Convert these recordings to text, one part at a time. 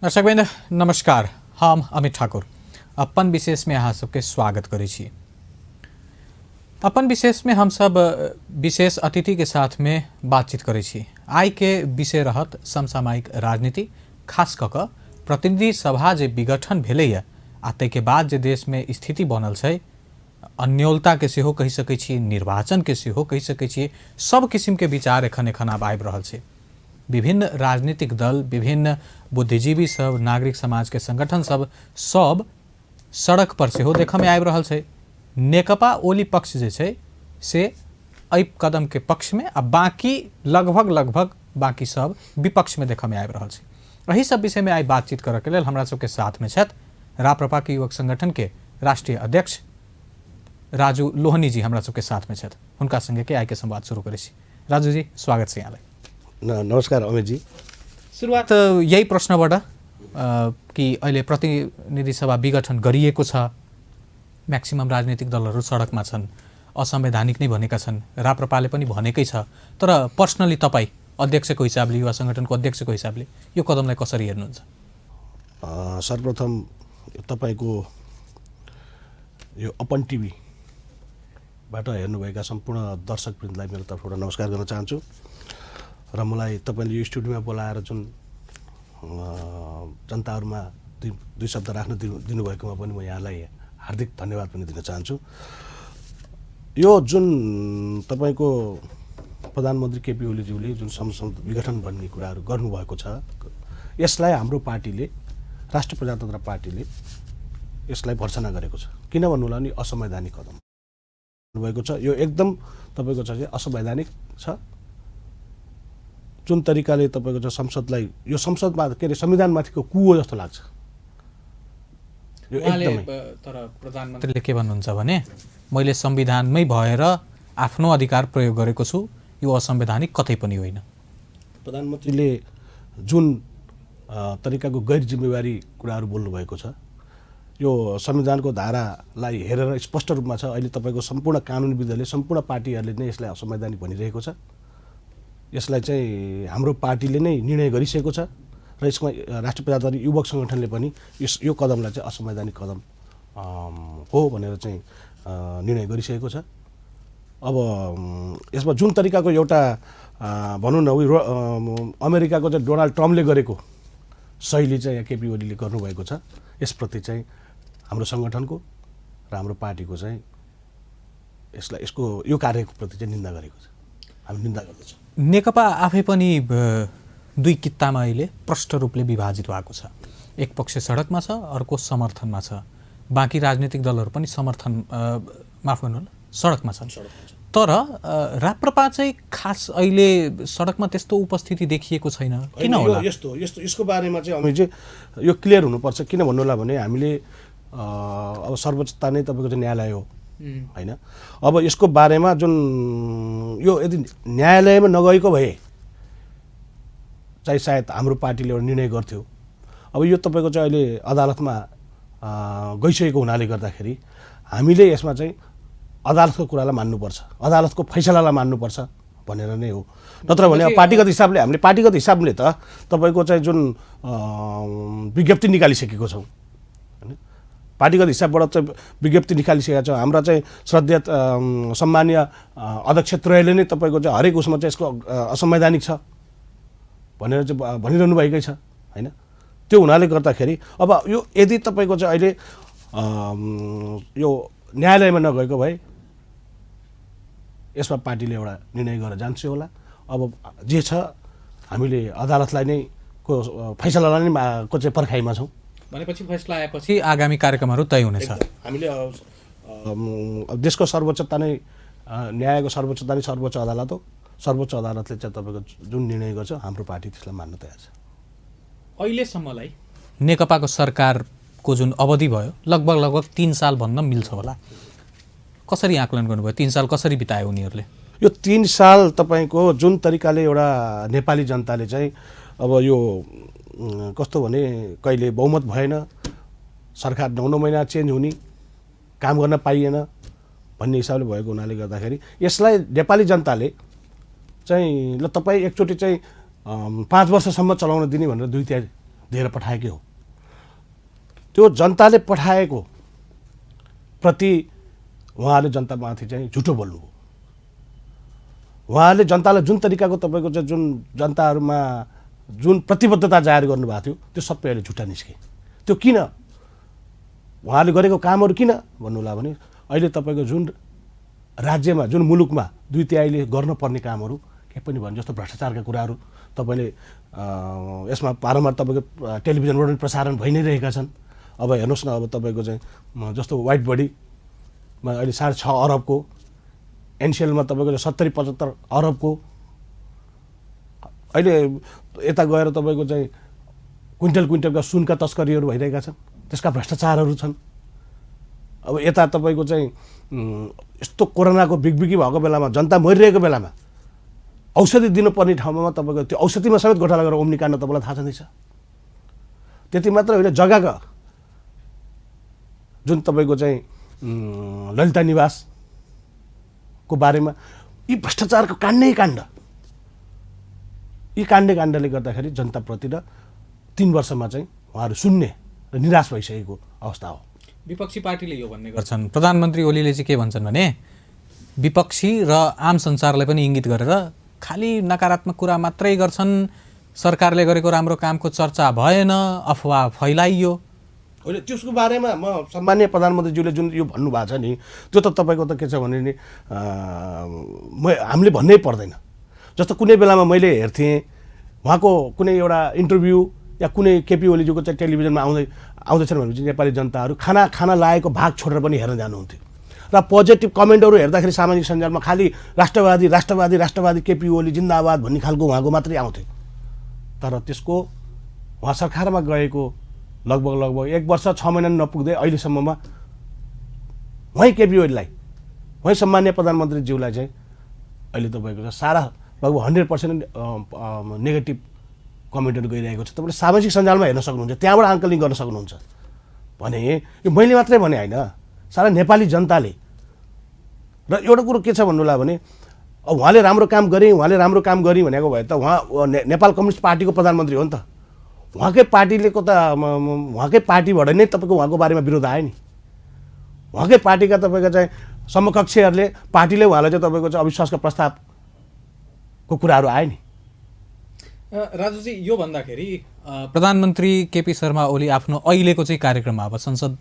दर्शकवृन्द नमस्कार, हम अमित ठाकुर अपन विशेष में अहाँ सबके स्वागत करै छी। अपन विशेष में हम सब विशेष अतिथि के साथ में बातचीत करै छी। आई के विषय रहत समसामयिक राजनीति, खास कऽ कऽ प्रतिनिधि सभा जे विघटन भेलैया आ ताहिके बाद जे देश में स्थिति बनल छै, अन्योलता के सेहो कहि सकै छी, निर्वाचन के सेहो कहि सकै छी, सब किसिम के विचार एखन आब आबि रहल छै। विभिन्न राजनीतिक दल, विभिन्न बुद्धिजीवी सब, नागरिक समाज के संगठन सब सड़क पर सेहो देखऽ में आबि रहल छै। नेकपा ओली पक्ष जे छै से एहि कदम के पक्ष में आ बाकी लगभग बाकी सब विपक्ष में देखऽ में आबि रहल छै। एही सब विषय में आई बातचीत करऽ के लेल हमरा सबके साथ में छथि राप्रपा के युवक संगठन के राष्ट्रीय अध्यक्ष राजू लोहनी जी हमरा सबके साथ में छथि। हुनका संगे के आई के संवाद शुरू करै छी। राजू जी, स्वागत छै यहाँलाई। नमस्कार अमित जी। सुरुवात यही प्रश्नबाट कि अहिले प्रतिनिधि सभा विघटन गरिएको छ, म्याक्सिमम राजनीतिक दलहरू सडकमा छन्, असंवैधानिक नै भनेका छन्, राप्रपाले पनि भनेकै छ, तर पर्सनली तपाईँ अध्यक्षको हिसाबले, युवा सङ्गठनको अध्यक्षको हिसाबले यो कदमलाई कसरी हेर्नुहुन्छ? सर्वप्रथम तपाईँको यो अपन टिभीबाट हेर्नुभएका सम्पूर्ण दर्शकवृन्दलाई मेरो तर्फबाट नमस्कार गर्न चाहन्छु र मलाई तपाईँले यो स्टुडियोमा बोलाएर जुन जनताहरूमा दुई शब्द राख्न दिनुभएकोमा पनि म यहाँलाई हार्दिक धन्यवाद पनि दिन चाहन्छु। यो जुन तपाईँको प्रधानमन्त्री केपी ओलीज्यूले जुन संसद विघटन भन्ने कुराहरू गर्नुभएको छ, यसलाई हाम्रो पार्टीले, राष्ट्रिय प्रजातन्त्र पार्टीले यसलाई भर्त्सना गरेको छ। किन भन्नु होला भने असंवैधानिक कदम भएको छ। यो एकदम तपाईँको छ कि असंवैधानिक छ। जुन तरिकाले तपाईँको चाहिँ संसदलाई, यो संसदमा के अरे संविधानमाथिको कुहो जस्तो लाग्छ। तर प्रधानमन्त्रीले के भन्नुहुन्छ भने मैले संविधानमै भएर आफ्नो अधिकार प्रयोग गरेको छु, यो असंवैधानिक कतै पनि होइन। प्रधानमन्त्रीले जुन तरिकाको गैर जिम्मेवारी कुराहरू बोल्नुभएको छ, यो संविधानको धारालाई हेरेर स्पष्ट रूपमा छ। अहिले तपाईँको सम्पूर्ण कानुनविदहरूले, सम्पूर्ण पार्टीहरूले नै यसलाई असंवैधानिक भनिरहेको छ। यसलाई चाहिँ हाम्रो पार्टीले नै निर्णय गरिसकेको छ र यसमा राष्ट्रिय प्रजातन्त्र युवक सङ्गठनले पनि यो कदमलाई चाहिँ असंवैधानिक कदम हो भनेर चाहिँ निर्णय गरिसकेको छ। अब यसमा जुन तरिकाको एउटा भनौँ न अमेरिकाको चाहिँ डोनाल्ड ट्रम्पले गरेको शैली चाहिँ यहाँ केपी ओलीले गर्नुभएको छ, यसप्रति चाहिँ हाम्रो सङ्गठनको र हाम्रो पार्टीको चाहिँ यसको यो कार्यको प्रति चाहिँ निन्दा गरेको छ, हामी निन्दा गर्दछौँ। नेकपा आफै पनि दुई कित्तामा अहिले प्रष्ट रूपले विभाजित भएको छ। एक पक्ष सडकमा छ, अर्को समर्थनमा छ। बाँकी राजनीतिक दलहरू पनि माफ गर्नुहोला, सडकमा छन्। तर राप्रपा चाहिँ खास अहिले सडकमा त्यस्तो उपस्थिति देखिएको छैन, किन होला? यसको बारेमा चाहिँ हामी चाहिँ यो क्लियर हुनुपर्छ। किन भन्नु होला भने हामीले अब सर्वोच्चता नै तपाईँको चाहिँ न्यायालय हो होइन। अब यसको बारेमा जुन यो यदि न्यायालयमा नगएको भए चाहिँ सायद हाम्रो पार्टीले एउटा निर्णय गर्थ्यो। अब यो तपाईँको चाहिँ अहिले अदालतमा गइसकेको हुनाले गर्दाखेरि हामीले यसमा चाहिँ अदालतको कुरालाई मान्नुपर्छ, अदालतको फैसलालाई मान्नुपर्छ भनेर नै हो। नत्र भने पार्टीगत हिसाबले हामीले पार्टीगत हिसाबले त तपाईँको चाहिँ जुन विज्ञप्ति निकालिसकेको छौँ, पार्टीगत हिसाबबाट चाहिँ विज्ञप्ति निकालिसकेका छौँ। हाम्रा चाहिँ श्रद्धेय सम्मानीय अध्यक्ष त्रयले नै तपाईँको चाहिँ हरेक उसमा चाहिँ यसको असंवैधानिक छ भनेर चाहिँ भनिरहनु भएकै छ होइन। त्यो हुनाले गर्दाखेरि अब यो यदि तपाईँको चाहिँ अहिले यो न्यायालयमा नगएको भए यसमा पार्टीले एउटा निर्णय गरेर जान्छ होला। अब जे छ हामीले अदालतलाई नै को फैसलालाई नै को चाहिँ पर्खाइमा छौँ। भनेपछि फैसला आएपछि आगामी कार्यक्रमहरू तय हुनेछ। हामीले देशको सर्वोच्चता नै, न्यायको सर्वोच्चता नै सर्वोच्च अदालत हो। सर्वोच्च अदालतले चाहिँ तपाईँको जुन निर्णय गर्छ हाम्रो पार्टी त्यसलाई मान्न तयार छ। अहिलेसम्मलाई नेकपाको सरकारको जुन अवधि भयो लगभग 3 साल भन्न मिल्छ होला, कसरी आकलन गर्नुभयो? 3 साल कसरी बितायो उनीहरूले? यो 3 साल तपाईँको जुन तरिकाले एउटा नेपाली जनताले चाहिँ अब यो कस्तो भने कहिले बहुमत भएन, सरकार 9 महिना चेन्ज हुने, काम गर्न पाइएन भन्ने हिसाबले भएको हुनाले गर्दाखेरि यसलाई नेपाली जनताले चाहिँ ल तपाईँ एकचोटि चाहिँ 5 वर्षसम्म चलाउन दिने भनेर 2/3 दिएर पठाएकै हो। त्यो जनताले पठाएको प्रति उहाँले जनतामाथि चाहिँ झुटो बोल्नुभयो। उहाँले जनतालाई जुन तरिकाको तपाईँको चाहिँ जुन जनताहरूमा जुन प्रतिबद्धता जाहेर गर्नुभएको थियो त्यो सबै अहिले झुटा निस्के। त्यो किन उहाँले गरेको कामहरू किन भन्नुहोला भने अहिले तपाईँको जुन राज्यमा जुन मुलुकमा 2/3 गर्नुपर्ने कामहरू केही पनि भने जस्तो भ्रष्टाचारका कुराहरू तपाईँले यसमा बारम्बार तपाईँको टेलिभिजनबाट पनि प्रसारण भइ नै रहेका छन्। अब हेर्नुहोस् न, अब तपाईँको चाहिँ जस्तो वाइट बडीमा अहिले 6.5 अरबको, एनसिएलमा तपाईँको 70-75 अरबको, अहिले यता गएर तपाईँको चाहिँ क्विन्टलका सुनका तस्करीहरू भइरहेका छन्, त्यसका भ्रष्टाचारहरू छन्। अब यता तपाईँको चाहिँ यस्तो कोरोनाको बिगबिगी भएको बेलामा, जनता मरिरहेको बेलामा औषधि दिनुपर्ने ठाउँमा तपाईँको त्यो औषधिमा समेत घोटाला गरेर ओम्नी काण्ड तपाईँलाई थाहा छँदैछ। त्यति मात्र होइन, जग्गाका जुन तपाईँको चाहिँ ललिता निवासको बारेमा यी भ्रष्टाचारको काण्ड, यी काण्डले गर्दाखेरि जनताप्रति र 3 वर्षमा चाहिँ उहाँहरू शून्य र निराश भइसकेको अवस्था हो। विपक्षी पार्टीले यो भन्ने गर्छन्, प्रधानमन्त्री ओलीले चाहिँ के भन्छन् भने विपक्षी र आम संसारलाई पनि इङ्गित गरेर खालि नकारात्मक कुरा मात्रै गर्छन्, सरकारले गरेको राम्रो कामको चर्चा भएन, अफवाह फैलाइयो। होइन, त्यसको बारेमा म सम्माननीय प्रधानमन्त्रीज्यूले जुन यो भन्नुभएको छ नि, त्यो त तपाईँको त के छ भने नि हामीले भन्नै पर्दैन। जस्तो कुनै बेलामा मैले हेर्थेँ उहाँको कुनै एउटा इन्टरभ्यू या कुनै केपी ओलीज्यूको चाहिँ टेलिभिजनमा आउँदैछन् भनेपछि नेपाली जनताहरू खाना लागेको भाग छोडेर पनि हेर्न जानुहुन्थ्यो र पोजिटिभ कमेन्टहरू हेर्दाखेरि सामाजिक सञ्जालमा खालि राष्ट्रवादी केपी ओली जिन्दाबाद भन्ने खालको उहाँको मात्रै आउँथ्यो। तर त्यसको उहाँ सरकारमा गएको लगभग 1 वर्ष 6 महिना नपुग्दै अहिलेसम्ममा उहाँ केपी ओलीलाई, उहाँ सम्मान्य प्रधानमन्त्रीज्यूलाई चाहिँ अहिले तपाईँको सारा लगभग 100% नेगेटिभ कमेन्टहरू गइरहेको छ। तपाईँले सामाजिक सञ्जालमा हेर्न सक्नुहुन्छ, त्यहाँबाट आङ्कलिङ गर्न सक्नुहुन्छ। भने यो मैले मात्रै भने होइन, सारा नेपाली जनताले। र एउटा कुरो के छ भन्नुला भने उहाँले राम्रो काम गरे भनेको भए त उहाँ नेपाल कम्युनिस्ट पार्टीको प्रधानमन्त्री हो नि त। उहाँकै पार्टीबाट नै तपाईँको उहाँको बारेमा विरोध आयो नि। उहाँकै पार्टीका तपाईँको चाहिँ समकक्षहरूले पार्टीले उहाँलाई चाहिँ तपाईँको चाहिँ अविश्वासका प्रस्तावको कुराहरू आयो नि। राजुजी, यो भन्दाखेरि प्रधानमन्त्री केपी शर्मा ओली आफ्नो अहिलेको चाहिँ कार्यक्रममा अब संसद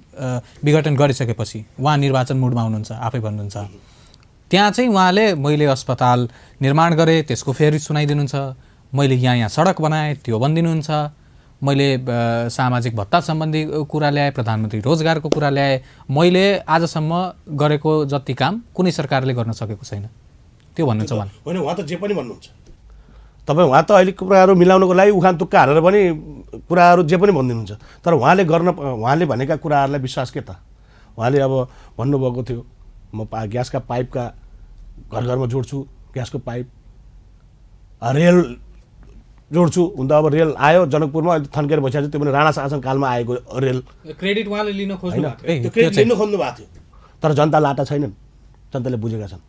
विघटन गरिसकेपछि उहाँ निर्वाचन मुडमा हुनुहुन्छ, आफै भन्नुहुन्छ। त्यहाँ चाहिँ उहाँले मैले अस्पताल निर्माण गरेँ त्यसको फेरि सुनाइदिनुहुन्छ, मैले यहाँ सडक बनाएँ त्यो भनिदिनुहुन्छ, मैले सामाजिक भत्ता सम्बन्धी कुरा ल्याएँ, प्रधानमन्त्री रोजगारको कुरा ल्याएँ, मैले आजसम्म गरेको जति काम कुनै सरकारले गर्न सकेको छैन त्यो भन्नुहुन्छ उहाँ। होइन, उहाँ त जे पनि भन्नुहुन्छ तपाईँ। उहाँ त अहिले कुराहरू मिलाउनको लागि उखान तुक्का हालेर पनि कुराहरू जे पनि भनिदिनुहुन्छ। तर उहाँले भनेका कुराहरूलाई विश्वास के त? उहाँले अब भन्नुभएको थियो म ग्यासका पाइपका घरमा जोड्छु, ग्यासको पाइप, रेल जोड्छु। हुन त अब रेल आयो जनकपुरमा, अहिले थन्केर बसिरहेको छ। त्यो पनि राणा शासनकालमा आएको रेल। क्रेडिट उहाँले लिन खोज्नु भएको थियो, त्यो क्रेडिट लिन खोज्नु भएको थियो। तर जनता लाटा छैनन्, जनताले बुझेका छन्।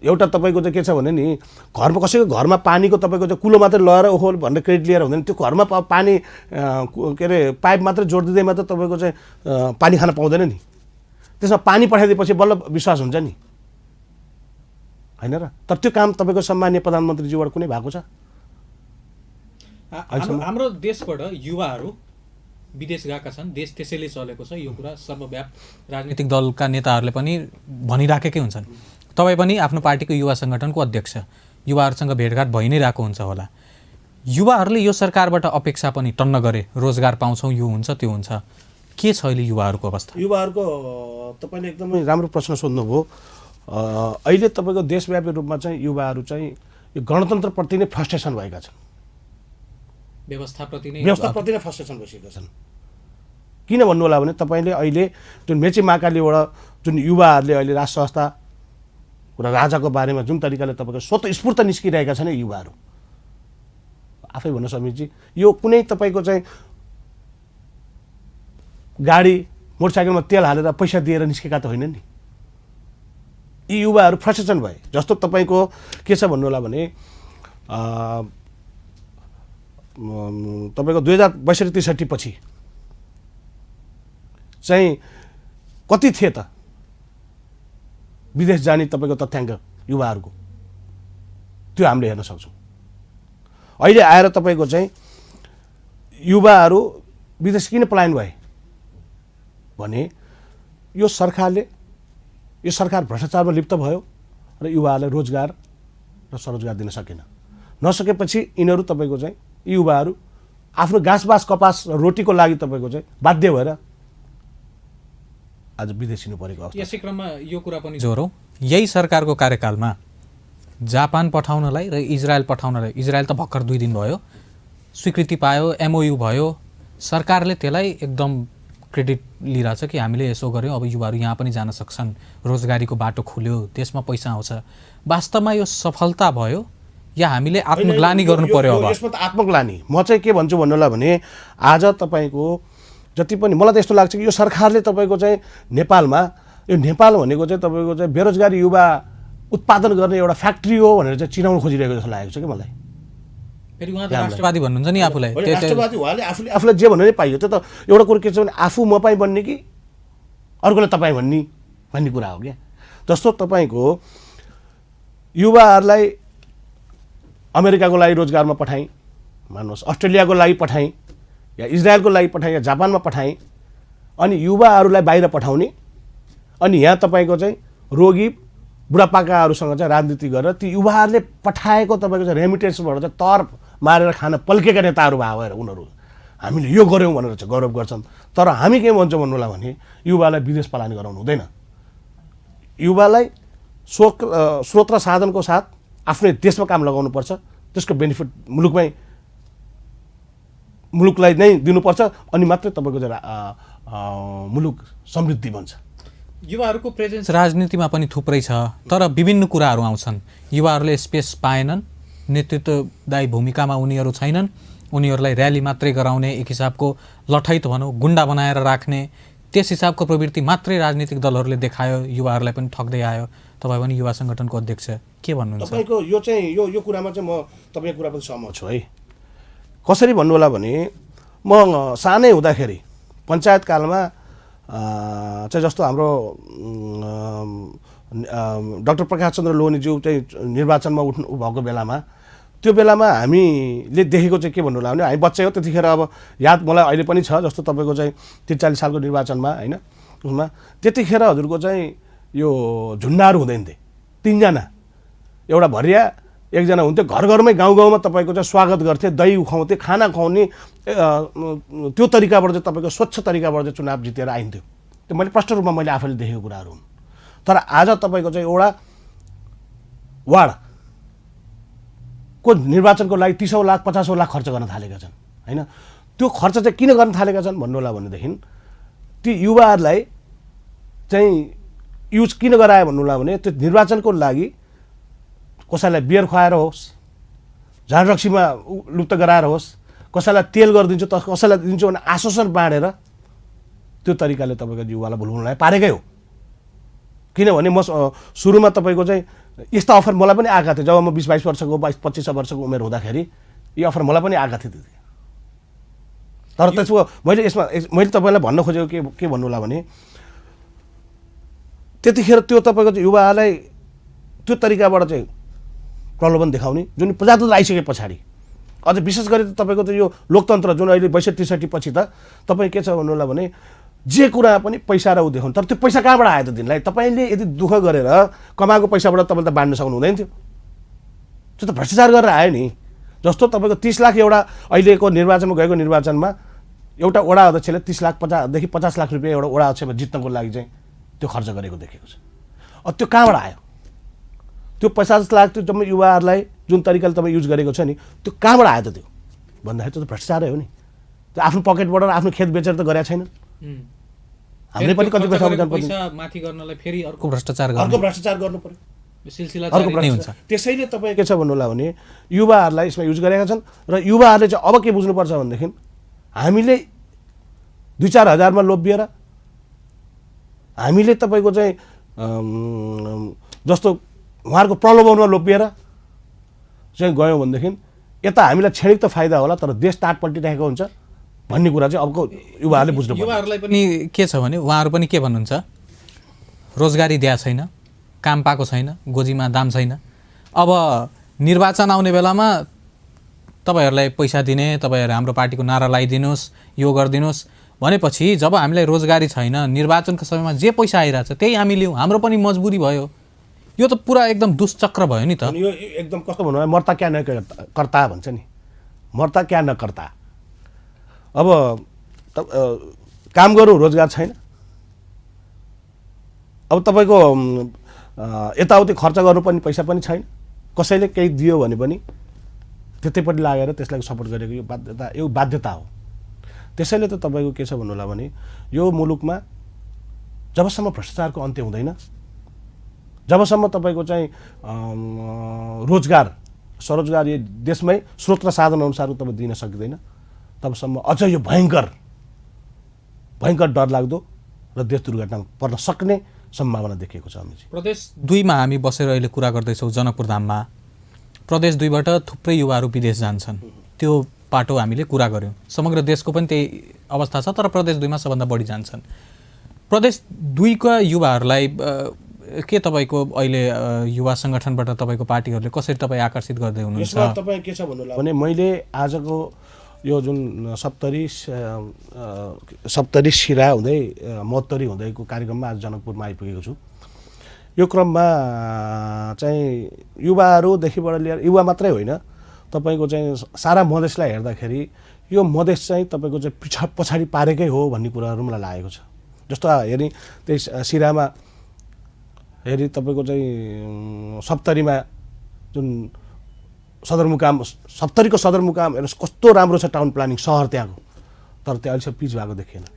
एउटा तपाईँको चाहिँ के छ भने नि, घरमा कसैको घरमा पानीको तपाईँको चाहिँ कुलो मात्रै लगाएर ओहो भनेर क्रेडिट लिएर हुँदैन। त्यो घरमा पानी के अरे पाइप मात्रै जोडिदिँदै मात्र तपाईँको चाहिँ पानी खान पाउँदैन नि। त्यसमा पानी पठाइदिएपछि बल्ल विश्वास हुन्छ नि, होइन र? तर त्यो काम तपाईँको सम्मान्य प्रधानमन्त्रीज्यूबाट कुनै भएको छ? हाम्रो देशबाट युवाहरू विदेश गएका छन्, देश त्यसैले चलेको छ। यो कुरा सर्वव्यापी राजनीतिक दलका नेताहरूले पनि भनिराखेकै हुन्छन्। तपाईँ पनि आफ्नो पार्टीको युवा सङ्गठनको अध्यक्ष, युवाहरूसँग भेटघाट भइ नै रहेको हुन्छ होला। युवाहरूले यो सरकारबाट अपेक्षा पनि टन्न गरे, रोजगार पाउँछौँ, यो हुन्छ त्यो हुन्छ, के छ अहिले युवाहरूको अवस्था? युवाहरूको तपाईँले एकदमै राम्रो प्रश्न सोध्नुभयो। अहिले तपाईँको देशव्यापी रूपमा चाहिँ युवाहरू चाहिँ यो गणतन्त्रप्रति नै फ्रस्ट्रेसन भएका छन्, व्यवस्थाप्रति नै फ्रस्ट्रेसन भइसकेका छन्। किन भन्नु होला भने तपाईँले अहिले जुन मेची महाकालीबाट जुन युवाहरूले अहिले राष्ट्र संस्था र राजाको बारेमा जुन तरिकाले तपाईँको स्वतस्फूर्त निस्किरहेका छन् युवाहरू, आफै भन्नु समितजी, यो कुनै तपाईँको चाहिँ गाडी मोटरसाइकलमा तेल हालेर पैसा दिएर निस्केका त होइन नि। यी युवाहरू फ्रस्ट्रेसन भए। जस्तो तपाईँको के छ भन्नु होला भने तपाईँको 2062-63 पछि चाहिँ कति थिए त विदेश जाने तपाईँको तथ्याङ्क युवाहरूको, त्यो हामीले हेर्न सक्छौँ। अहिले आएर तपाईँको चाहिँ युवाहरू विदेश किन पलायन भए भने यो सरकार भ्रष्टाचारमा लिप्त भयो र युवाहरूलाई रोजगार र स्वरोजगार दिन सकेन। नसकेपछि यिनीहरू तपाईँको चाहिँ युवाहरू आफ्नो घाँस कपास र रोटीको लागि तपाईँको चाहिँ बाध्य भएर आज विदेश हिँड्नु परेको अवस्था। यसै क्रममा यो कुरा पनि जोरौँ, यही सरकारको कार्यकालमा जापान पठाउनलाई र इजरायल पठाउनलाई, इजरायल त भर्खर 2 दिन भयो स्वीकृति पायो, MOU भयो, सरकारले त्यसलाई एकदम क्रेडिट लिइरहेछ कि हामीले यसो गऱ्यौँ, अब युवाहरू यहाँ पनि जान सक्छन्, रोजगारीको बाटो खुल्यो, देशमा पैसा आउँछ। वास्तवमा यो सफलता भयो या हामीले आत्मग्लानी गर्नु पर्यो? अब यसमा त आत्मग्लानी म चाहिँ के भन्छु भन्नुलाई भने आज तपाईँको जति पनि मलाई त यस्तो लाग्छ कि यो सरकारले तपाईँको चाहिँ नेपालमा, यो नेपाल भनेको चाहिँ तपाईँको चाहिँ बेरोजगारी युवा उत्पादन गर्ने एउटा फ्याक्ट्री हो भनेर चाहिँ चिनाउन खोजिरहेको जस्तो लागेको छ कि मलाई। फेरि उहाँ त राष्ट्रवादी भन्नुहुन्छ नि आफूलाई, राष्ट्रवादी उहाँले आफूलाई जे भन्नु नै पाइयो। त्यो त एउटा कुरो के छ भने आफू म पनि बन्ने कि अर्कोले तपाईँ भन्ने कुरा हो क्या। जस्तो तपाईँको युवाहरूलाई अमेरिकाको लागि रोजगारमा पठाएँ मान्नुहोस्, अस्ट्रेलियाको लागि पठाएँ या इजरायलको लागि पठाएँ या जापानमा पठाएँ, अनि युवाहरूलाई बाहिर पठाउने, अनि यहाँ तपाईँको चाहिँ रोगी बुढापाकाहरूसँग चाहिँ राजनीति गरेर ती युवाहरूले पठाएको तपाईँको चाहिँ रेमिटेन्सबाट चाहिँ तर मारेर खान पल्केका नेताहरू भएर उनीहरू हामीले यो गऱ्यौँ भनेर चाहिँ गौरव गर्छन्। तर हामी के भन्छौँ भन्नुलाई भने युवालाई विदेश पलायन गराउनु हुँदैन। युवालाई स्रोत र साधनको साथ आफ्नै देशमा काम लगाउनुपर्छ, त्यसको बेनिफिट मुलुकलाई नै दिनुपर्छ, अनि मात्रै तपाईँको चाहिँ मुलुक समृद्धि बन्छ। युवाहरूको प्रेजेन्स राजनीतिमा पनि थुप्रै छ, तर विभिन्न कुराहरू आउँछन्। युवाहरूले स्पेस पाएनन्, नेतृत्वदायी भूमिकामा उनीहरू छैनन्, उनीहरूलाई र्याली मात्रै गराउने, एक हिसाबको लठैत भनौँ गुन्डा बनाएर राख्ने, त्यस हिसाबको प्रवृत्ति मात्रै राजनीतिक दलहरूले देखायो, युवाहरूलाई पनि ठग्दै आयो। तपाईँ पनि युवा सङ्गठनको अध्यक्ष, के भन्नुहुन्छ? तपाईँको यो चाहिँ यो कुरामा चाहिँ म तपाईँको कुरा पनि सहमत छु है। कसरी भन्नु होला भने म सानै हुँदाखेरि पञ्चायतकालमा चाहिँ जस्तो हाम्रो डाक्टर प्रकाश चन्द्र लोहनीज्यू चाहिँ निर्वाचनमा उठ्नु भएको बेलामा, त्यो बेलामा हामीले देखेको चाहिँ के भन्नु होला भने हामी बच्चा हो त्यतिखेर, अब याद मलाई अहिले पनि छ, जस्तो तपाईँको चाहिँ 43 सालको निर्वाचनमा होइन, उसमा त्यतिखेर हजुरको चाहिँ यो झुन्डाहरू हुँदैन थिए, 3 जना, एउटा भरिया एकजना हुन्थ्यो, घर घरमै गाउँ तपाईँको चाहिँ स्वागत गर्थे, दही खुवाउँथे, खाना खुवाउने, त्यो तरिकाबाट चाहिँ तपाईँको स्वच्छ तरिकाबाट चाहिँ चुनाव जितेर आइन्थ्यो। त्यो मैले प्रष्ट रूपमा मैले आफैले देखेको कुराहरू हुन्। तर आज तपाईँको चाहिँ एउटा वार्डको निर्वाचनको लागि 30 लाख 50 लाख खर्च गर्न थालेका छन् होइन। त्यो खर्च चाहिँ किन गर्न थालेका छन् भन्नु होला भनेदेखि ती युवाहरूलाई चाहिँ युज किन गरायो भन्नु होला भने त्यो निर्वाचनको लागि कसैलाई बियर खुवाएर होस्, झाड रक्सीमा लुप्त गराएर होस्, कसैलाई तेल गरिदिन्छु त कसैलाई दिन्छु भने आश्वासन बाँडेर त्यो तरिकाले तपाईँको युवालाई भुलाउनलाई पारेकै हो। किनभने म सुरुमा तपाईँको चाहिँ यस्ता अफर मलाई पनि आएका थिए, जब म 20-22 वर्षको 22-25 वर्षको उमेर हुँदाखेरि यो अफर मलाई पनि आएका थिए। तर त्यसको मैले तपाईँलाई भन्न खोजेको के भन्नु होला भने त्यतिखेर त्यो तपाईँको चाहिँ युवाहरूलाई त्यो तरिकाबाट चाहिँ प्रलोभन देखाउने जुन प्रजातन्त्र आइसके पछाडि, अझ विशेष गरी तपाईँको त यो लोकतन्त्र जुन अहिले 62-63 पछि त तपाईँ के छ भन्नु होला भने जे कुरा पनि पैसा र उ देखाउनु। तर त्यो पैसा कहाँबाट आयो त दिनलाई? तपाईँले यदि दुःख गरेर कमाएको पैसाबाट तपाईँले त बाँड्न सक्नु हुँदैन थियो, त्यो त भ्रष्टाचार गरेर आयो नि। जस्तो तपाईँको 30 लाख एउटा अहिलेको निर्वाचनमा गएको निर्वाचनमा एउटा वडा अध्यक्षले 30 लाख 50 देखि 50 लाख रुपियाँ एउटा वडा अध्यक्षमा जित्नको लागि चाहिँ त्यो खर्च गरेको देखेको छ। त्यो कहाँबाट आयो? त्यो 50 लाख त्यो जम्मै युवाहरूलाई जुन तरिकाले तपाईँ युज गरेको छ नि, त्यो कहाँबाट आयो त? त्यो भन्दाखेरि त्यो त भ्रष्टाचारै हो नि। त्यो आफ्नो पकेटबाट आफ्नो खेत बेचेर त गरेका छैनन्। हामीले पनि कति पैसा माथि गर्नलाई फेरि अर्को भ्रष्टाचार गर्नु पर्यो, सिलसिला जारी हुन्छ। त्यसैले तपाईँ के छ भन्नु होला भने युवाहरूलाई यसमा युज गरेका छन् र युवाहरूले चाहिँ अब के बुझ्नुपर्छ भनेदेखि हामीले 2-4 हजारमा लोभिएर हामीले तपाईँको चाहिँ जस्तो उहाँहरूको प्रलोभनमा लोभिएर चाहिँ गयौँ भनेदेखि यता हामीलाई क्षणिक त फाइदा होला तर देश टाट पल्टिरहेको हुन्छ भन्ने कुरा चाहिँ अबको युवाहरूले बुझ्नु पर्छ। युवाहरूलाई पनि के छ भने उहाँहरू पनि के भन्नुहुन्छ, रोजगारी दिएको छैन, काम पाएको छैन, गोजीमा दाम छैन, अब निर्वाचन आउने बेलामा तपाईहरूलाई पैसा दिने, तपाईँहरू हाम्रो पार्टीको नारा लगाइदिनुहोस्, यो गरिदिनुहोस् भनेपछि जब हामीलाई रोजगारी छैन, निर्वाचनको समयमा जे पैसा आइरहेछ त्यही हामी लिउँ, हाम्रो पनि मजबुरी भयो। यो त पुरा एकदम दुष्चक्र भयो नि त। यो एकदम कस्तो भन्नु मर्ता क्या न कर्ता भन्छ नि, मर्ता क्या न कर्ता। अब काम गरौँ, रोजगार छैन, अब तपाईँको यताउति खर्च गर्नुपर्ने पैसा पनि छैन, कसैले केही दियो भने पनि त्यतैपट्टि लागेर त्यसलाई सपोर्ट गरेको यो बाध्यता हो। त्यसैले त तपाईँको के छ भन्नु होला भने यो मुलुकमा जबसम्म भ्रष्टाचारको अन्त्य हुँदैन, जबसम्म तपाईँको चाहिँ रोजगार स्वरोजगार यो देशमै स्रोत र साधन अनुसारको तपाईँ दिन सकिँदैन, तबसम्म अझ यो भयङ्कर डरलाग्दो र देश दुर्घटनामा पर्न सक्ने सम्भावना देखिएको छ। हामी प्रदेश 2 मा हामी बसेर अहिले कुरा गर्दैछौँ जनकपुर धाममा। प्रदेश 2 बाट थुप्रै युवाहरू विदेश जान्छन्, त्यो पाटो हामीले कुरा गऱ्यौँ। समग्र देशको पनि त्यही अवस्था छ, तर प्रदेश 2 मा सबभन्दा बढी जान्छन्। प्रदेश 2 का युवाहरूलाई के तपाईँको अहिले युवा सङ्गठनबाट तपाईँको पार्टीहरूले कसरी तपाईँ आकर्षित गर्दै हुनुहुन्छ? यसमा तपाईँ के छ भन्नु भने मैले आजको यो जुन 70 सिरा हुँदै 72 हुँदैको कार्यक्रममा आज जनकपुरमा आइपुगेको छु। यो क्रममा चाहिँ युवाहरूदेखिबाट लिएर युवा मात्रै होइन, तपाईँको चाहिँ सारा मधेसलाई हेर्दाखेरि यो मधेस चाहिँ तपाईँको चाहिँ पछाडि पारेकै हो भन्ने कुराहरू मलाई लागेको छ। जस्तो हेरी त्यही सिरामा हेरी तपाईँको चाहिँ 70 मा जुन सदरमुकाम 70 को सदरमुकाम हेर्नुहोस् कस्तो राम्रो छ टाउन प्लानिङ सहर त्यहाँको, तर त्यो अहिलेसम्म पिच भएको देखिएन,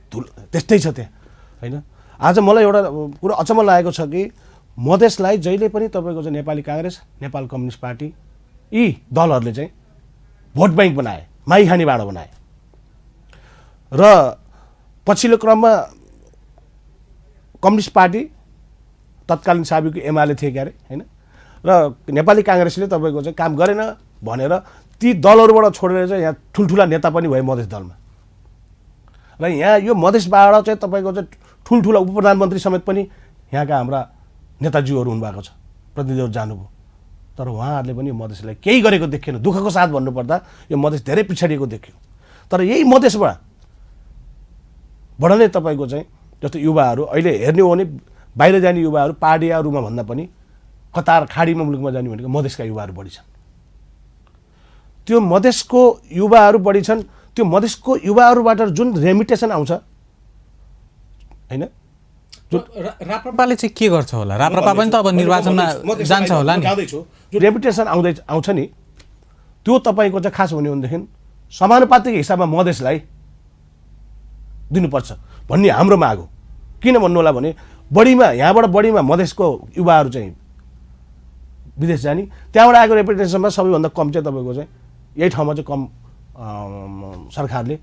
त्यस्तै छ त्यहाँ होइन। आज मलाई एउटा कुरा अचम्म लागेको छ कि मधेसलाई जहिले पनि तपाईँको चाहिँ नेपाली काङ्ग्रेस, नेपाल कम्युनिस्ट पार्टी यी दलहरूले चाहिँ भोट ब्याङ्क बनाए, माई खाने बाडो बनाए र पछिल्लो क्रममा कम्युनिस्ट पार्टी तत्कालीन साबिकको एमाले थिए क्यारे होइन, र नेपाली काङ्ग्रेसले तपाईँको चाहिँ काम गरेन भनेर ती दलहरूबाट छोडेर चाहिँ यहाँ ठुल्ठुला नेता पनि भए मधेस दलमा। र यहाँ यो मधेसबाट चाहिँ तपाईँको चाहिँ ठुल्ठुला उप प्रधानमन्त्री समेत पनि यहाँका हाम्रा नेताजीहरू हुनुभएको छ, प्रतिनिधिहरू जानुभयो, तर उहाँहरूले पनि मधेसलाई केही गरेको देखिएन। दुःखको साथ भन्नुपर्दा यो मधेस धेरै पिछडिएको देखियो। तर यही मधेसबाट नै तपाईँको चाहिँ जस्तो युवाहरू अहिले हेर्ने हो भने बाहिर जाने युवाहरू पहाडियाहरूमा भन्दा पनि कतार खाडीमा मुलुकमा जाने भनेको मधेसका युवाहरू बढी छन्। त्यो मधेसको युवाहरू बढी छन्, त्यो मधेसको युवाहरूबाट जुन रेमिटेसन आउँछ होइन, राप्रपाले चाहिँ के गर्छ होला? राप्रपा पनि त अब निर्वाचनमा जान्छ होला नि। जो रेमिटेसन आउँछ नि त्यो तपाईँको चाहिँ खास हुने भनेदेखि समानुपातिक हिसाबमा मधेसलाई दिनुपर्छ भन्ने हाम्रो माग हो। किन भन्नु होला भने यहाँबाट बढीमा मधेसको युवाहरू चाहिँ विदेश जाने, त्यहाँबाट आएको रेपुटेसनमा सबैभन्दा कम चाहिँ तपाईँको चाहिँ यही ठाउँमा चाहिँ कम सरकारले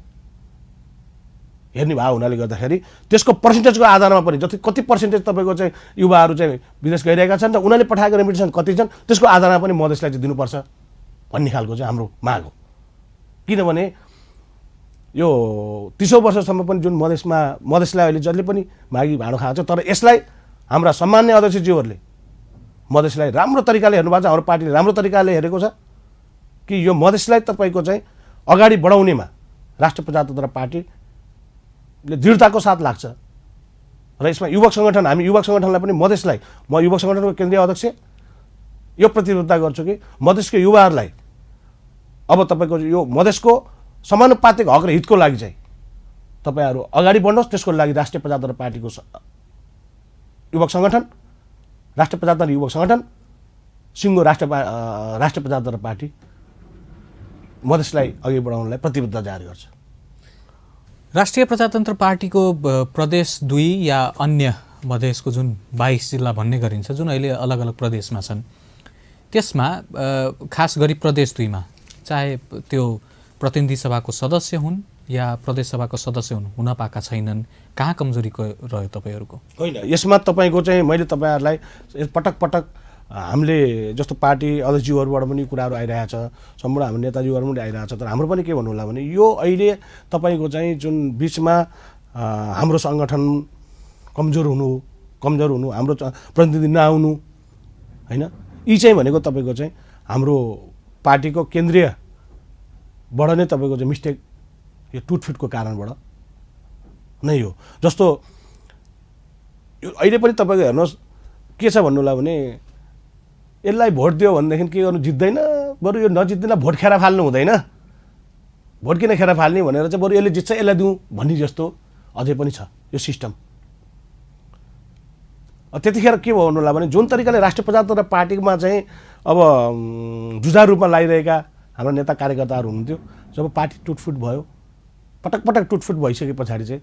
हेर्ने भाव हुनाले गर्दाखेरि त्यसको पर्सेन्टेजको आधारमा पनि कति पर्सेन्टेज तपाईँको चाहिँ युवाहरू चाहिँ विदेश गइरहेका छन् र उनीहरूले पठाएको रेमिटेसन कति छन् त्यसको आधारमा पनि मधेसलाई चाहिँ दिनुपर्छ भन्ने खालको चाहिँ हाम्रो माग हो। किनभने यो 30 वर्षसम्म पनि जुन मधेसलाई अहिले जसले पनि मागी भाँडो खाएको छ, तर यसलाई हाम्रा सामान्य अध्यक्षज्यूहरूले मधेसलाई राम्रो तरिकाले हेर्नु भएको छ, हाम्रो पार्टीले राम्रो तरिकाले हेरेको छ कि यो मधेसलाई तपाईँको चाहिँ अगाडि बढाउनेमा राष्ट्रिय प्रजातन्त्र पार्टीले दृढताको साथ लाग्छ। र यसमा युवक सङ्गठन, हामी युवक सङ्गठनलाई पनि मधेसलाई, म युवक सङ्गठनको केन्द्रीय अध्यक्ष यो प्रतिबद्धता गर्छु कि मधेसको युवाहरूलाई अब तपाईँको यो मधेसको समानुपातिक हक र हितको लागि चाहिँ तपाईँहरू अगाडि बढ्नुहोस्। त्यसको लागि राष्ट्रिय प्रजातन्त्र पार्टीको युवक सङ्गठन, राष्ट्रिय प्रजातन्त्र युवक सङ्गठन, सिङ्गो राष्ट्रिय प्रजातन्त्र पार्टी मधेसलाई अघि बढाउनलाई प्रतिबद्धता जारी गर्छ। राष्ट्रिय प्रजातन्त्र पार्टीको प्रदेश 2 या अन्य मधेसको जुन 22 जिल्ला भन्ने गरिन्छ, जुन अहिले अलग अलग प्रदेशमा छन्, त्यसमा खास गरी प्रदेश 2 मा चाहे त्यो प्रतिनिधि सभाको सदस्य हुन् या प्रदेश सभाको सदस्य हुन पाएका छैनन्, कहाँ कमजोरी रह्यो तपाईँहरूको? होइन, यसमा तपाईँको चाहिँ मैले तपाईँहरूलाई पटक हामीले जस्तो पार्टी अध्यक्षज्यूहरूबाट पनि कुराहरू आइरहेछ, सम्पूर्ण हाम्रो नेताजीहरू पनि आइरहेछ। तर हाम्रो पनि के भन्नु होला भने यो अहिले तपाईँको चाहिँ जुन बिचमा हाम्रो सङ्गठन कमजोर हुनु, हाम्रो प्रतिनिधि नआउनु होइन, यी चाहिँ भनेको तपाईँको चाहिँ हाम्रो पार्टीको केन्द्रीयबाट नै तपाईँको चाहिँ मिस्टेक, यो टुटफुटको कारणबाट नै हो। जस्तो यो अहिले पनि तपाईँको हेर्नुहोस् के छ भन्नु होला भने यसलाई भोट दियो भनेदेखि के गर्नु, जित्दैन, बरु यो नजित्दैन भोट खेर फाल्नु हुँदैन, भोट किन खेर फाल्ने भनेर चाहिँ बरु यसले जित्छ यसलाई दिउँ भन्ने जस्तो अझै पनि छ यो सिस्टम। त्यतिखेर के भयो भन्नु होला भने जुन तरिकाले राष्ट्रिय प्रजातन्त्र पार्टीमा चाहिँ अब जुझारु रूपमा लागिरहेका हाम्रो नेता कार्यकर्ताहरू हुनुहुन्थ्यो, जब पार्टी टुटफुट भयो, पटक पटक टुटफुट भइसके पछाडि चाहिँ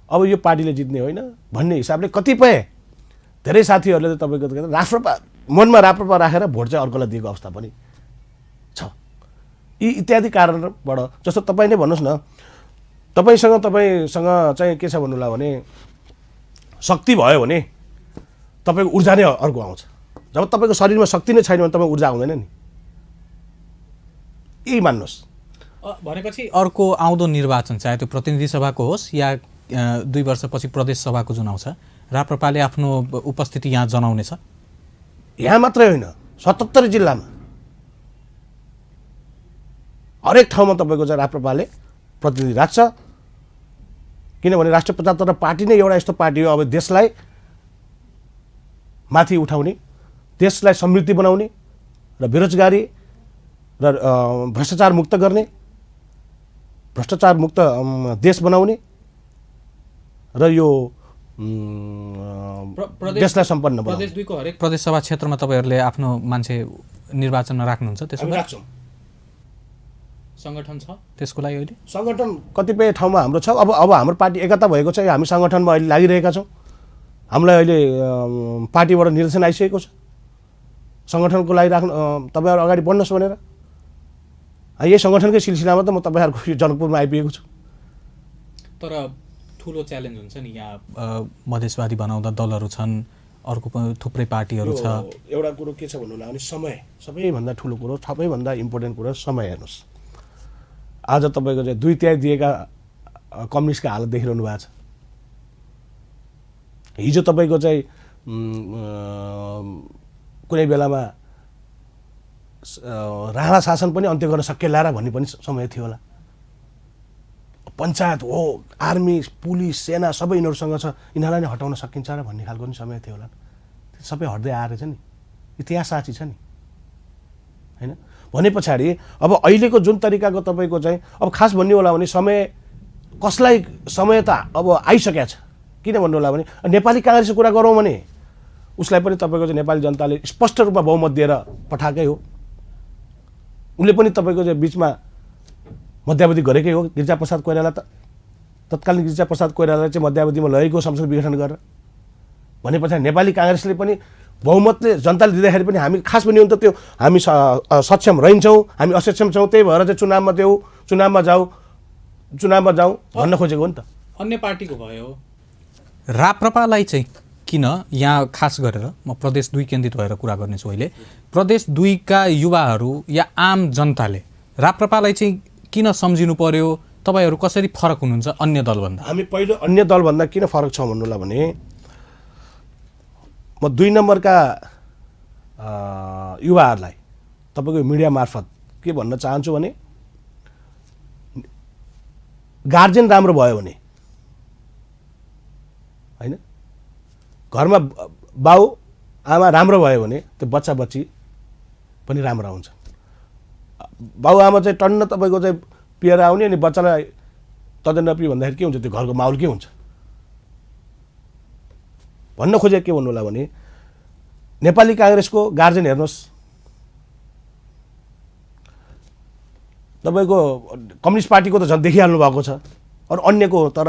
अब यो पार्टीले जित्ने होइन भन्ने हिसाबले कतिपय धेरै साथीहरूले चाहिँ तपाईँको राप्रपा मनमा राप्रपा राखेर भोट चाहिँ अर्कोलाई दिएको अवस्था पनि छ। यी इत्यादि कारणबाट जस्तो तपाईँ नै भन्नुहोस् न, तपाईँसँग चाहिँ के छ भन्नुला भने शक्ति भयो भने तपाईँको ऊर्जा नै अर्को आउँछ। जब तपाईँको शरीरमा शक्ति नै छैन भने तपाईँ ऊर्जा आउँदैन नि, यही मान्नुहोस्। भनेपछि अर्को आउँदो निर्वाचन चाहे त्यो प्रतिनिधि सभाको होस् या 2 वर्षपछि प्रदेश सभाको जुन आउँछ, राप्रपाले आफ्नो उपस्थिति यहाँ जनाउनेछ। यहाँ मात्रै होइन, 77 जिल्लामा हरेक ठाउँमा तपाईँको चाहिँ राप्रपाले प्रतिनिधि राख्छ। किनभने राष्ट्रिय प्रजातन्त्र पार्टी नै एउटा यस्तो पार्टी हो अब देशलाई माथि उठाउने, देशलाई समृद्धि बनाउने र बेरोजगारी र भ्रष्टाचार मुक्त गर्ने, भ्रष्टाचार मुक्त देश बनाउने र यो देशलाई सम्पन्न बनाउने। प्रदेश 2 को हरेक प्रदेश सभा क्षेत्रमा तपाईँहरूले आफ्नो मान्छे निर्वाचनमा राख्नुहुन्छ? त्यसो भए राख्छौँ। सङ्गठन छ त्यसको लागि अहिले? सङ्गठन कतिपय ठाउँमा हाम्रो छ। अब हाम्रो पार्टी एकता भएको छ, हामी सङ्गठनमा अहिले लागिरहेका छौँ। हामीलाई अहिले पार्टीबाट निर्देशन आइसकेको छ सङ्गठनको लागि राख्नु, तपाईँहरू अगाडि बढ्नुहोस् भनेर। यही सङ्गठनकै सिलसिलामा त म तपाईँहरूको यो जनकपुरमा आइपुगेको छु। तर ठुलो च्यालेन्ज हुन्छ नि, यहाँ मधेसवादी बनाउँदा दलहरू छन्, अर्को थुप्रै पार्टीहरू छ। एउटा कुरो के छ भन्नु होला भने समय, सबैभन्दा ठुलो कुरो, सबैभन्दा इम्पोर्टेन्ट कुरो समय। हेर्नुहोस् आज तपाईँको चाहिँ 2/3 दिएका कम्युनिस्टका हालत देखिरहनु भएको छ। हिजो तपाईँको चाहिँ कुनै बेलामा राणा शासन पनि अन्त्य गर्न सकिएला र भन्ने पनि समय थियो होला। पञ्चायत हो, आर्मी, पुलिस, सेना सबै यिनीहरूसँग छ, यिनीहरूलाई नै हटाउन सकिन्छ र भन्ने खालको पनि समय थियो होला। सबै हट्दै आएर छ नि, इतिहास साँची छ नि होइन। भने पछाडि अब अहिलेको जुन तरिकाको तपाईँको चाहिँ अब खास भन्ने होला भने समय कसलाई, समय त अब आइसकेको छ। किन भन्नु होला भने नेपाली काङ्ग्रेसको कुरा गरौँ भने उसलाई पनि तपाईँको चाहिँ नेपाली जनताले स्पष्ट रूपमा बहुमत दिएर पठाएकै हो। उसले पनि तपाईँको चाहिँ बिचमा मध्यावधि गरेकै हो। गिरिजाप्रसाद कोइराला त तत्कालीन गिरिजाप्रसाद कोइरालाले चाहिँ मध्यावधिमा लगेको संसद विघटन गरेर। भने पछाडि नेपाली काङ्ग्रेसले पनि बहुमतले जनताले दिँदाखेरि पनि हामी खास पनि हो नि त त्यो हामी सक्षम रहन्छौँ, हामी असक्षम छौँ, त्यही भएर चाहिँ चुनावमा जाउँ भन्न खोजेको हो नि त। अन्य पार्टीको भयो राप्रपालाई चाहिँ किन यहाँ खास गरेर म प्रदेश 2 केन्द्रित भएर कुरा गर्नेछु अहिले। प्रदेश 2 का युवाहरू या आम जनताले राप्रपालाई चाहिँ किन सम्झिनु पर्यो? तपाईँहरू कसरी फरक हुनुहुन्छ अन्य दलभन्दा? हामी पहिलो अन्य दलभन्दा किन फरक छौँ भन्नुलाई भने म 2 नम्बरका युवाहरूलाई तपाईँको मिडिया मार्फत के भन्न चाहन्छु भने गार्जेन राम्रो भयो भने होइन, घरमा बाउ आमा राम्रो भयो भने त्यो बच्चा बच्ची पनि राम्रो हुन्छ। बाउ आमा चाहिँ टन्न तपाईँको चाहिँ पिएर आउने अनि बच्चालाई तदै नपिए भन्दाखेरि के हुन्छ, त्यो घरको माहौल के हुन्छ भन्न खोजेको के भन्नु होला भने नेपाली काङ्ग्रेसको गार्जेन हेर्नुहोस्, तपाईँको कम्युनिस्ट पार्टीको त झन् देखिहाल्नु भएको छ अरू अन्यको, तर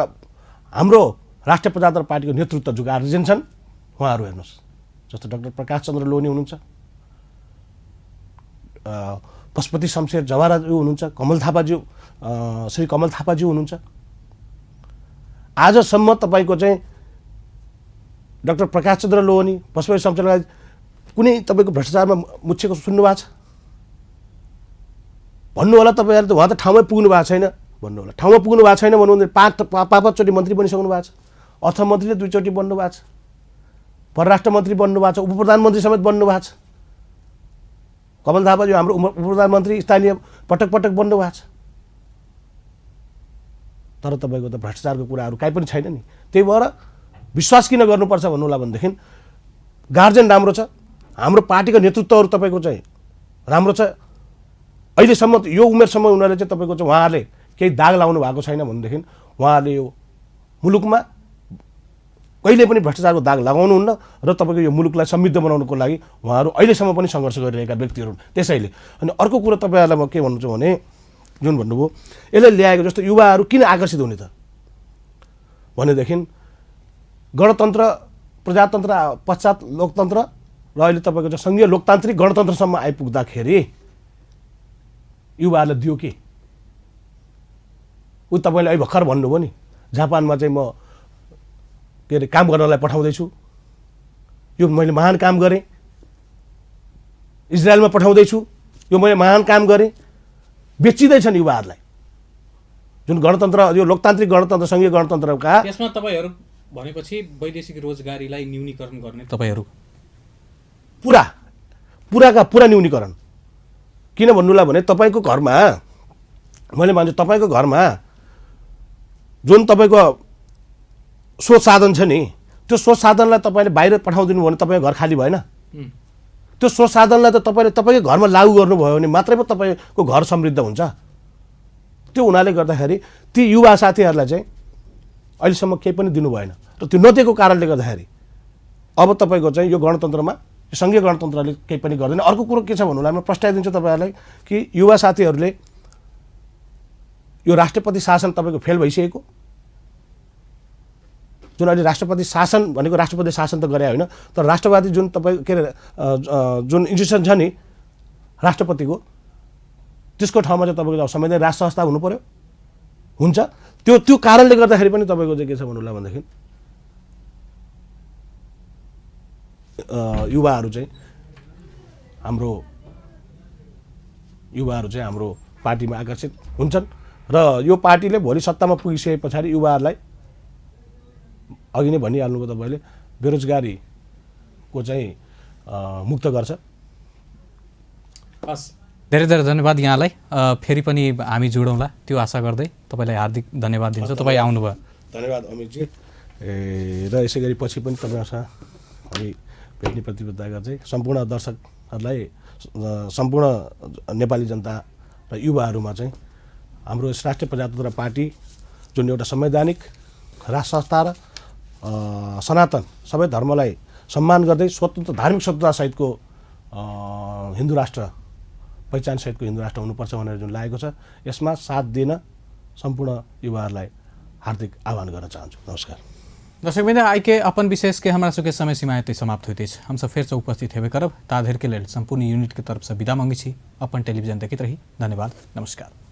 हाम्रो राष्ट्रिय प्रजातन्त्र पार्टीको नेतृत्व जो गार्जेन छन् उहाँहरू हेर्नुहोस्, जस्तो डाक्टर प्रकाश चन्द्र लोहनी हुनुहुन्छ, पशुपति शमशेर जवाराज्यू हुनुहुन्छ, श्री कमल थापाज्यू हुनुहुन्छ। आजसम्म तपाईँको चाहिँ डाक्टर प्रकाश चन्द्र लोहनी, पशुपति शमशेरलाई कुनै तपाईँको भ्रष्टाचारमा मुछेको सुन्नु भएको छ भन्नु होला तपाईँहरूले त उहाँ त ठाउँमै पुग्नु भएको छैन भन्नु होला। ठाउँमा पुग्नु भएको छैन भन्नु भने पाँचचोटि मन्त्री बनिसक्नु भएको छ, अर्थमन्त्रीले 2 चोटि बन्नु भएको छ, परराष्ट्र मन्त्री बन्नु भएको छ, उप प्रधानमन्त्री समेत बन्नु भएको छ। कमल थापाजी हाम्रो उप प्रधानमन्त्री स्थानीय पटक पटक बन्नु भएको छ। तर तपाईँको त भ्रष्टाचारको कुराहरू काहीँ पनि छैन नि। त्यही भएर विश्वास किन गर्नुपर्छ भन्नु होला भनेदेखि गार्जियन राम्रो छ, हाम्रो पार्टीको नेतृत्वहरू तपाईँको चाहिँ राम्रो छ। अहिलेसम्म यो उमेरसम्म उनीहरूले चाहिँ तपाईँको चाहिँ उहाँहरूले केही दाग लाउनु भएको छैन भनेदेखि उहाँहरूले यो मुलुकमा कहिले पनि भ्रष्टाचारको दाग लगाउनुहुन्न र तपाईँको यो मुलुकलाई समृद्ध बनाउनको लागि उहाँहरू अहिलेसम्म पनि सङ्घर्ष गरिरहेका व्यक्तिहरू हुन्। त्यसैले अनि अर्को कुरो तपाईँहरूलाई म के भन्नु छु भने जुन भन्नुभयो यसले ल्याएको जस्तो युवाहरू किन आकर्षित हुने त भनेदेखि गणतन्त्र प्रजातन्त्र पश्चात लोकतन्त्र र अहिले तपाईँको चाहिँ सङ्घीय लोकतान्त्रिक गणतन्त्रसम्म आइपुग्दाखेरि युवाहरूलाई दियो के? ऊ तपाईँले अहिले भर्खर भन्नुभयो नि जापानमा चाहिँ म के अरे काम गर्नलाई पठाउँदैछु, यो मैले महान काम गरेँ, इजरायलमा पठाउँदैछु, यो मैले महान काम गरेँ। बेचिँदैछन् युवाहरूलाई जुन गणतन्त्र यो लोकतान्त्रिक गणतन्त्र सङ्घीय गणतन्त्रका। त्यसमा तपाईँहरू भनेपछि वैदेशिक रोजगारीलाई न्यूनीकरण गर्ने तपाईँहरू पुरा न्यूनीकरण किन भन्नुलाई भने तपाईँको घरमा मैले भन्छु तपाईँको घरमा जुन तपाईँको स्रोत साधन छ नि त्यो स्रोत साधनलाई तपाईँले बाहिर पठाउदिनु भने तपाईँको घर खाली भएन। त्यो स्रोत साधनलाई त तपाईँले तपाईँकै घरमा लागू गर्नुभयो भने मात्रै पो तपाईँको घर समृद्ध हुन्छ। त्यो हुनाले गर्दाखेरि ती युवा साथीहरूलाई चाहिँ अहिलेसम्म केही पनि दिनु भएन र त्यो नदिएको कारणले गर्दाखेरि अब तपाईँको चाहिँ यो गणतन्त्रमा सङ्घीय गणतन्त्रले केही पनि गर्दैन। अर्को कुरो के छ भन्नुलाई म प्रस्ताइदिन्छु तपाईँहरूलाई कि युवा साथीहरूले यो राष्ट्रपति शासन तपाईँको फेल भइसकेको जुन अहिले राष्ट्रपति शासन भनेको राष्ट्रपति शासन त गरे होइन तर राष्ट्रवादी जुन तपाईँ के अरे जुन इन्स्टिट्युसन छ नि राष्ट्रपतिको त्यसको ठाउँमा चाहिँ तपाईँको संवैधानिक राज संस्था हुनु पर्यो हुन्छ। त्यो कारणले गर्दाखेरि पनि तपाईँको चाहिँ के छ भन्नुलाई भनेदेखि युवाहरू चाहिँ हाम्रो पार्टीमा आकर्षित हुन्छन् र यो पार्टीले भोलि सत्तामा पुगिसके पछाडि युवाहरूलाई अघि नै भनिहाल्नुभयो तपाईँले बेरोजगारीको चाहिँ मुक्त गर्छ। हस्, धेरै धेरै धन्यवाद यहाँलाई। फेरि पनि हामी जोडौँला त्यो आशा गर्दै तपाईँलाई हार्दिक धन्यवाद दिन्छु। तपाईँ आउनुभयो। धन्यवाद अमितजी। र यसै गरी पछि पनि तपाईँहरूसँग हामी भेट्ने प्रतिबद्धता गर्दै सम्पूर्ण दर्शकहरूलाई सम्पूर्ण नेपाली जनता र युवाहरूमा चाहिँ हाम्रो राष्ट्रिय प्रजातन्त्र पार्टी जुन एउटा संवैधानिक राज संस्था र सनातन सबै धर्मलाई सम्मान गर्दै स्वतन्त्र धार्मिक स्वतन्त्रतासहितको हिन्दू राष्ट्र पहिचानसहितको हिन्दू राष्ट्र हुनुपर्छ भनेर जुन लागेको छ यसमा साथ दिन सम्पूर्ण युवाहरूलाई हार्दिक आह्वान गर्न चाहन्छु। नमस्कार दर्शकबिंद, आई के अपन विशेष के हमारा सबके समय सीमा एतै समाप्त होते हम सब फिर से उपस्थित हेबे करब। ताधर के लेल संपूर्ण यूनिट के तरफ से विदा मांगी छी। अपन टेलीविजन देखित रही। धन्यवाद। नमस्कार।